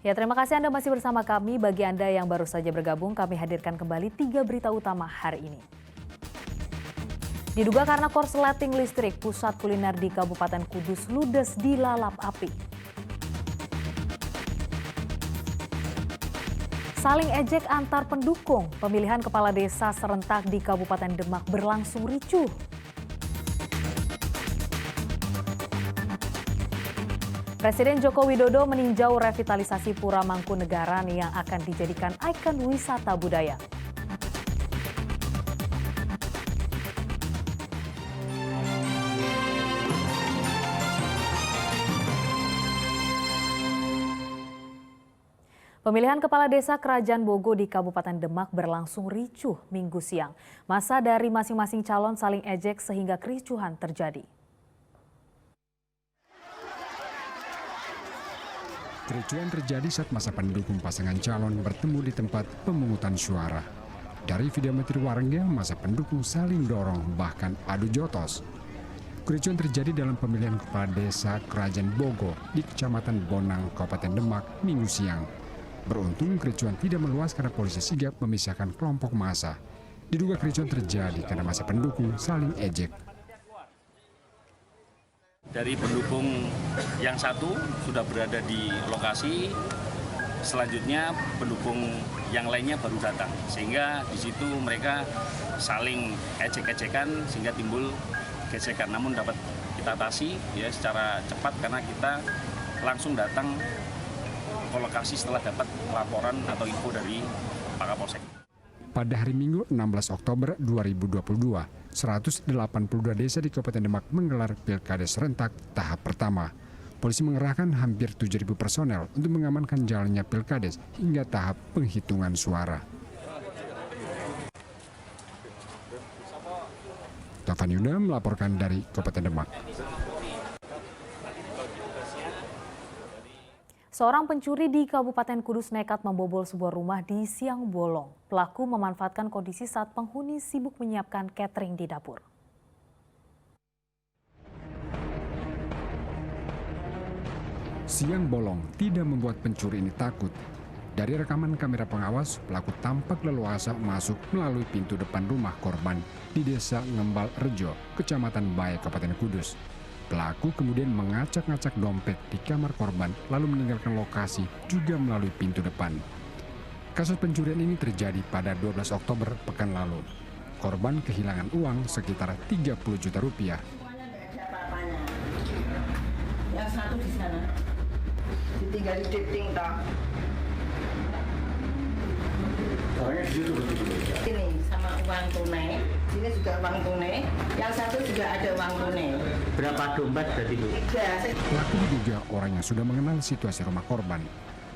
Ya, terima kasih Anda masih bersama kami. Bagi Anda yang baru saja bergabung, kami hadirkan kembali 3 berita utama hari ini. Diduga karena korsleting listrik, pusat kuliner di Kabupaten Kudus ludes dilalap api. Saling ejek antar pendukung, pemilihan kepala desa serentak di Kabupaten Demak berlangsung ricuh. Presiden Joko Widodo meninjau revitalisasi Pura Mangkunegaran yang akan dijadikan ikon wisata budaya. Pemilihan kepala desa Kerajaan Bogo di Kabupaten Demak berlangsung ricuh Minggu siang. Masa dari masing-masing calon saling ejek sehingga kericuhan terjadi. Kericuhan terjadi saat masa pendukung pasangan calon bertemu di tempat pemungutan suara. Dari video amatir warga, masa pendukung saling dorong bahkan adu jotos. Kericuhan terjadi dalam pemilihan kepala desa Kerajaan Bogo di Kecamatan Bonang, Kabupaten Demak, Minggu siang. Beruntung kericuhan tidak meluas karena polisi sigap memisahkan kelompok massa. Diduga kericuhan terjadi karena masa pendukung saling ejek. Dari pendukung yang satu sudah berada di lokasi, selanjutnya pendukung yang lainnya baru datang. Sehingga di situ mereka saling ejek-ejekan sehingga timbul gesekan. Namun dapat kita atasi ya secara cepat karena kita langsung datang ke lokasi setelah dapat laporan atau info dari Pak Kapolsek. Pada hari Minggu 16 Oktober 2022, 182 desa di Kabupaten Demak menggelar pilkada serentak tahap pertama. Polisi mengerahkan hampir 7.000 personel untuk mengamankan jalannya pilkades hingga tahap penghitungan suara. Taufan Yuda melaporkan dari Kabupaten Demak. Seorang pencuri di Kabupaten Kudus nekat membobol sebuah rumah di siang bolong. Pelaku memanfaatkan kondisi saat penghuni sibuk menyiapkan catering di dapur. Siang bolong tidak membuat pencuri ini takut. Dari rekaman kamera pengawas, pelaku tampak leluasa masuk melalui pintu depan rumah korban di Desa Ngembal Rejo, Kecamatan Bae, Kabupaten Kudus. Pelaku kemudian mengacak-ngacak dompet di kamar korban lalu meninggalkan lokasi juga melalui pintu depan. Kasus pencurian ini terjadi pada 12 Oktober pekan lalu. Korban kehilangan uang sekitar 30 juta rupiah. Yang satu di sana. Ditinggal di dipting toh. Orangnya di situ betul-betul. Ini sama uang tunai. Sini juga uang tunai. Yang satu juga ada uang tunai. Berapa dompet berarti Bu? 3. Pelaku diduga orang yang sudah mengenal situasi rumah korban.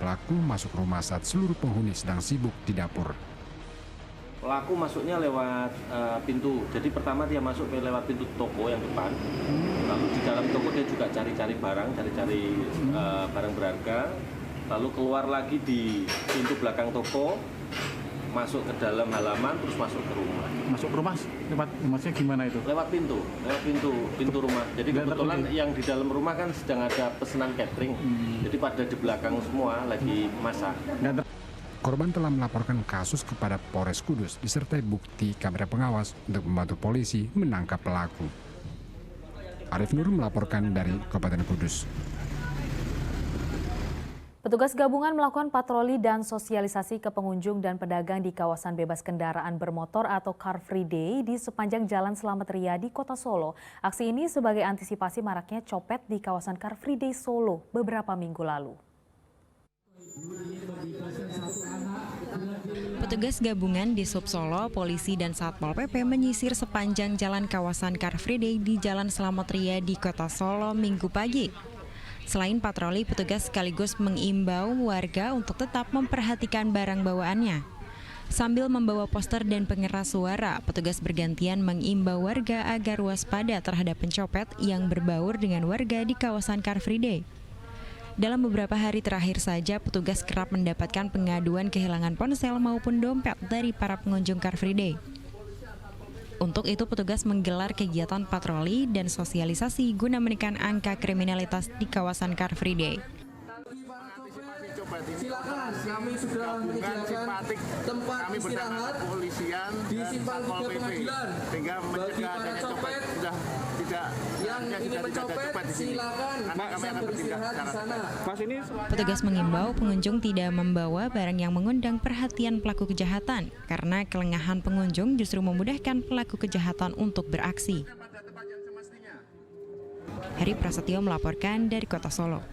Pelaku masuk rumah saat seluruh penghuni sedang sibuk di dapur. Pelaku masuknya lewat pintu. Jadi pertama dia masuk lewat pintu toko yang depan. Lalu di dalam toko dia juga cari-cari barang, barang berharga. Lalu keluar lagi di pintu belakang toko, masuk ke dalam halaman, terus masuk ke rumah. Masuk ke rumah lewat maksudnya gimana itu? Lewat pintu rumah. Jadi kebetulan yang di dalam rumah kan sedang ada pesanan catering. Jadi pada di belakang semua lagi masak. Korban telah melaporkan kasus kepada Polres Kudus disertai bukti kamera pengawas untuk membantu polisi menangkap pelaku. Arif Nur melaporkan dari Kabupaten Kudus. Petugas gabungan melakukan patroli dan sosialisasi ke pengunjung dan pedagang di kawasan bebas kendaraan bermotor atau Car Free Day di sepanjang Jalan Slamet Riyadi, Kota Solo. Aksi ini sebagai antisipasi maraknya copet di kawasan Car Free Day Solo beberapa minggu lalu. Petugas gabungan di Sub Solo, polisi dan Satpol PP menyisir sepanjang jalan kawasan Car Free Day di Jalan Slamet Riyadi, Kota Solo Minggu pagi. Selain patroli, petugas sekaligus mengimbau warga untuk tetap memperhatikan barang bawaannya. Sambil membawa poster dan pengeras suara, petugas bergantian mengimbau warga agar waspada terhadap pencopet yang berbaur dengan warga di kawasan Car Free Day. Dalam beberapa hari terakhir saja, petugas kerap mendapatkan pengaduan kehilangan ponsel maupun dompet dari para pengunjung Car Free Day. Untuk itu, petugas menggelar kegiatan patroli dan sosialisasi guna menekan angka kriminalitas di kawasan Car Free Day. kami sudah menyediakan tempat istirahat kepolisian di simpang 3 pengadilan bagi para copet yang ingin mencopet silakan bisa beristirahat di sana. Petugas mengimbau pengunjung tidak membawa barang yang mengundang perhatian pelaku kejahatan karena kelengahan pengunjung justru memudahkan pelaku kejahatan untuk beraksi. Heri Prasetyo melaporkan dari Kota Solo.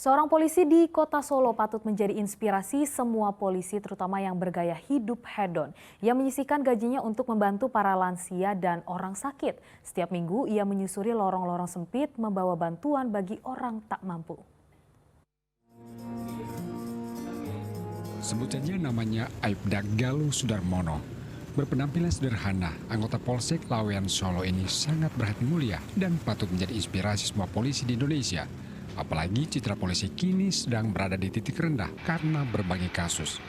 Seorang polisi di Kota Solo patut menjadi inspirasi semua polisi, terutama yang bergaya hidup hedon, yang menyisihkan gajinya untuk membantu para lansia dan orang sakit. Setiap minggu ia menyusuri lorong-lorong sempit membawa bantuan bagi orang tak mampu. Sebut saja namanya Aibda Galuh Sudarmono. Berpenampilan sederhana, anggota Polsek Lawean Solo ini sangat berhati mulia dan patut menjadi inspirasi semua polisi di Indonesia. Apalagi citra polisi kini sedang berada di titik rendah karena berbagai kasus.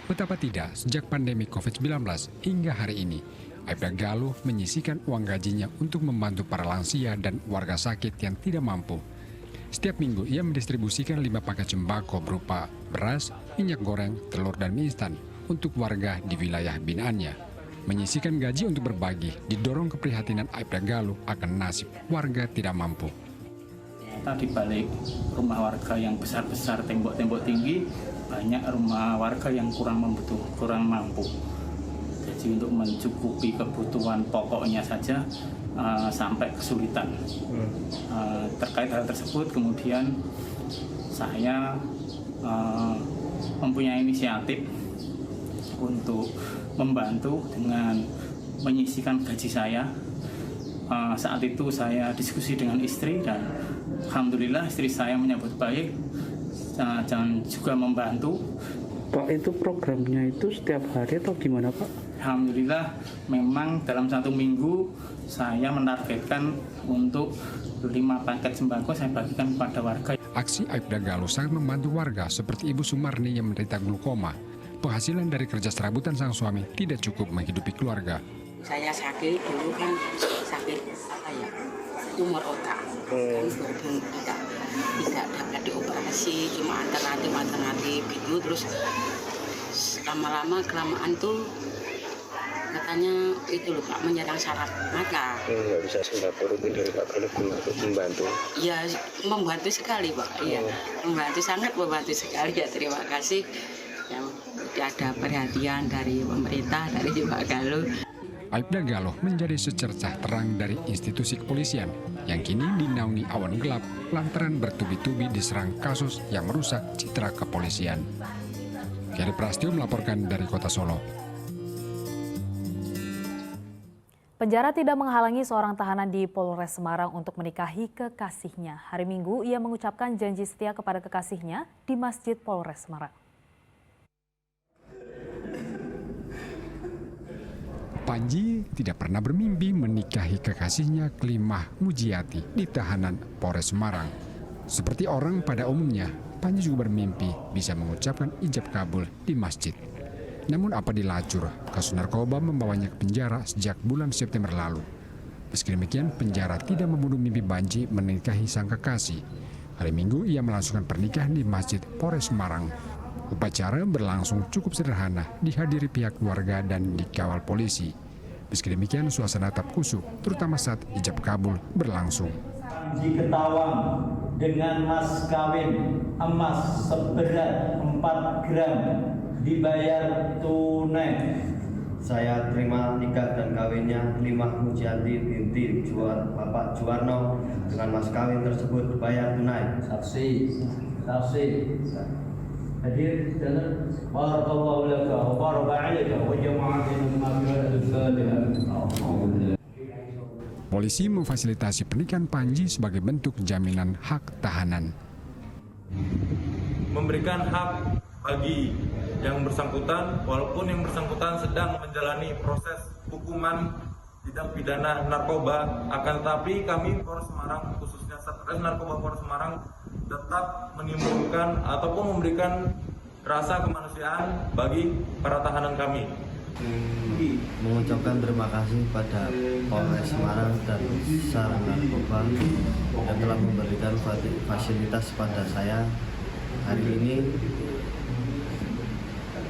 Betapa tidak, sejak pandemi COVID-19 hingga hari ini, Aibda Galuh menyisihkan uang gajinya untuk membantu para lansia dan warga sakit yang tidak mampu. Setiap minggu ia mendistribusikan 5 paket sembako berupa beras, minyak goreng, telur, dan mie instan untuk warga di wilayah binaannya. Menyisihkan gaji untuk berbagi didorong keprihatinan Aibda Galuh akan nasib warga tidak mampu. Di balik rumah warga yang besar-besar, tembok-tembok tinggi, banyak rumah warga yang kurang mampu. Jadi untuk mencukupi kebutuhan pokoknya saja sampai kesulitan. Terkait hal tersebut, kemudian saya mempunyai inisiatif untuk membantu dengan menyisihkan gaji saya. Saat itu saya diskusi dengan istri dan alhamdulillah istri saya menyambut baik dan juga membantu. Pak, itu programnya itu setiap hari atau gimana, Pak? Alhamdulillah memang dalam 1 minggu saya menargetkan untuk 5 paket sembako saya bagikan kepada warga. Aksi Aibda Galuh sangat membantu warga seperti Ibu Sumarni yang menderita glukoma. Penghasilan dari kerja serabutan sang suami tidak cukup menghidupi keluarga. Saya sakit dulu kan, sakit tumor otak, tidak dapat dioperasi, cuma alternatif gitu. Terus lama-lama kelamaan tuh katanya itu loh Pak, menyerang saraf mata. Nggak bisa sembako rutin dari Pak Galuh untuk membantu? Ya membantu sekali Pak, iya membantu, sangat membantu sekali ya, terima kasih. Yang ada perhatian dari pemerintah, dari Pak Galuh. Aibda Galuh menjadi secercah terang dari institusi kepolisian yang kini dinaungi awan gelap lantaran bertubi-tubi diserang kasus yang merusak citra kepolisian. Heri Prasetyo melaporkan dari Kota Solo. Penjara tidak menghalangi seorang tahanan di Polres Semarang untuk menikahi kekasihnya. Hari Minggu ia mengucapkan janji setia kepada kekasihnya di Masjid Polres Semarang. Panji tidak pernah bermimpi menikahi kekasihnya Klimah Mujiati di tahanan Polres Semarang. Seperti orang pada umumnya, Panji juga bermimpi bisa mengucapkan ijab kabul di masjid. Namun apa dilacur, kasus narkoba membawanya ke penjara sejak bulan September lalu. Meski demikian, penjara tidak membunuh mimpi Panji menikahi sang kekasih. Hari Minggu ia melangsungkan pernikahan di Masjid Polres Semarang. Upacara berlangsung cukup sederhana, dihadiri pihak keluarga dan dikawal polisi. Meski demikian, suasana tetap kusuk, terutama saat ijab kabul berlangsung. Panji Ketawang dengan mas kawin emas seberat 4 gram dibayar tunai. Saya terima nikah dan kawinnya Klimah Mujiati binti Bapak Juwarno dengan mas kawin tersebut dibayar tunai. Saksi. Hadir dan barakallahu laka wa baraka 'alaika wa jama'a bainakuma bi salihah. Polisi memfasilitasi pernikahan Panji sebagai bentuk jaminan hak tahanan. Memberikan hak bagi yang bersangkutan, walaupun yang bersangkutan sedang menjalani proses hukuman tindak pidana narkoba, akan tetapi kami Polres Semarang, khususnya Satres Narkoba Polres Semarang, tetap menimbulkan ataupun memberikan rasa kemanusiaan bagi para tahanan kami. Mengucapkan terima kasih pada Polres Semarang dan Sarang Narkoba yang telah memberikan fasilitas pada saya hari ini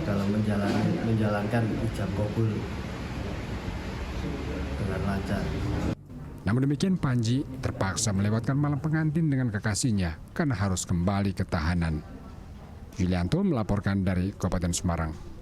dalam menjalankan ijab kabul dengan lancar. Namun demikian, Panji terpaksa melewatkan malam pengantin dengan kekasihnya karena harus kembali ke tahanan. Yulianto melaporkan dari Kabupaten Semarang.